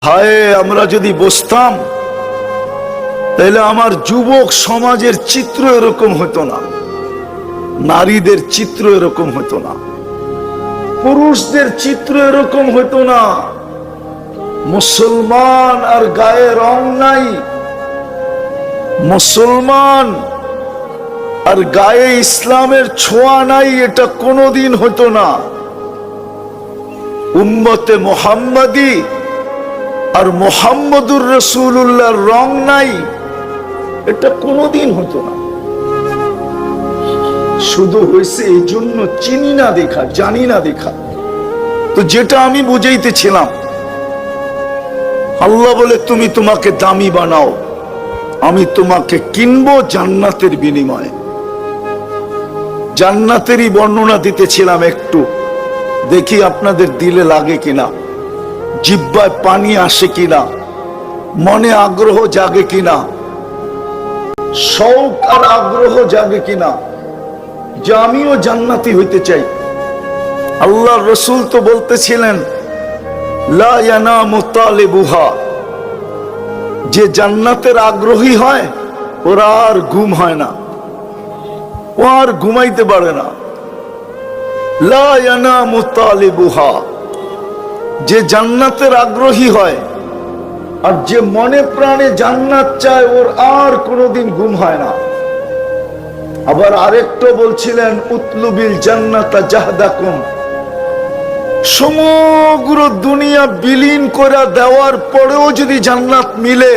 হায় আমরা যদি বসতাম তাহলে আমার যুবক সমাজের চিত্র এরকম হতো না, নারীদের চিত্র এরকম হতো না, পুরুষদের চিত্র এরকম হতো না। মুসলমান আর গায়ে রং নাই, মুসলমান আর গায়ে ইসলামের ছোঁয়া নাই, এটা কোনোদিন হতো না। উম্মতে মুহাম্মাদি আর মুহাম্মদুর রাসূলুল্লাহর রং নাই, এটা কোনোদিন হতো না। শুধু হয়েছে এই জন্য চিনি না দেখা, জানি না দেখা। তো যেটা আমি বুঝাইতেছিলাম, আল্লাহ বলে তুমি তোমাকে দামি বানাও, আমি তোমাকে কিনবো জান্নাতের বিনিময়ে। জান্নাতেরই বর্ণনা দিতেছিলাম একটু, দেখি আপনাদের দিলে লাগে কিনা, জিহ্বায় পানি আসে কিনা, মনে আগ্রহ জাগে কিনা, শৌক আর আগ্রহ জাগে কিনা যে আমিও জান্নাতি হইতে চাই। আল্লাহর রাসূল তো বলতেছিলেন লা ইয়ানামু তালিবুহা, যে জান্নাতের আগ্রহী হয় ওরা আর ঘুম হয় না, ও আর ঘুমাইতে পারে না। লা ইয়ানামু তালিবুহা, যে জান্নাতের আগ্রহী হয় আর যে মনে প্রাণে জান্নাত চায় ওর আর কোনোদিন ঘুম হয় না। আবার আরেকটা বলছিলেন উতলুবিল জান্নাতা জাহদাকুম, সমগ্র দুনিয়া বিলীন করে দেওয়ার পরেও যদি জান্নাত মিলে,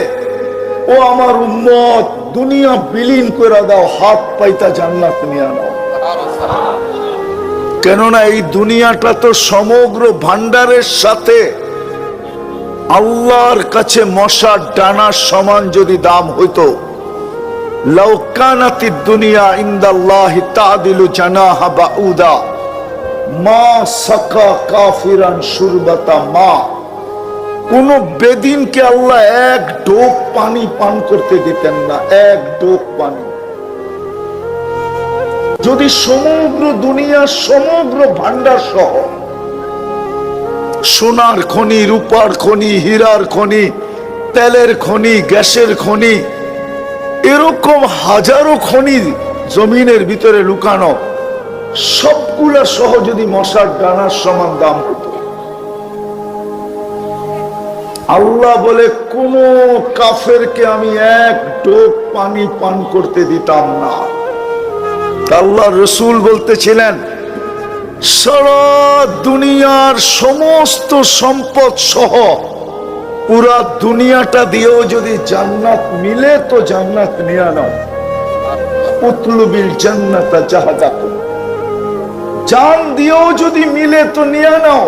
ও আমার উম্মত দুনিয়া বিলীন করে দাও, হাত পাইতা জান্নাত নিয়ে নাও। কেননা এই দুনিয়াটা তো সমগ্র ভান্ডারের সাথে আল্লাহর কাছে মশার ডানার সমান যদি দাম হইতো, লাউ কানাতিদ দুনিয়া ইনদাল্লাহি তাদিলু জানাহা বাউদা মা সাকা কাফিরান শুরবাতা মা, কোন বেদিনকে আল্লাহ এক ঢোক পানি পান করতে দিতেন না, এক ঢোক পানি। যদি সমগ্র দুনিয়া সমগ্র ভান্ডার সহ সোনার খনি, রূপার খনি, হীরার খনি, তেলের খনি, গ্যাসের খনি, এরকম হাজারো খনি জমিনের ভিতরে লুকানো, সবগুলা সহ যদি মশার ডানার সমান দাম হতো, আল্লাহ বলে কোন কাফেরকে আমি এক ঢোক পানি পান করতে দিতাম না। আল্লাহ রাসূল বলতেছিলেন সারা দুনিয়ার সমস্ত সম্পদ সহ পুরা দুনিয়াটা দিয়েও যদি জান্নাত মিলে তো জান্নাত নিয়ে নাও। উতলুবিল জান্নাতা জাহদাকুম, জান দিয়েও যদি মিলে তো নিয়ে নাও।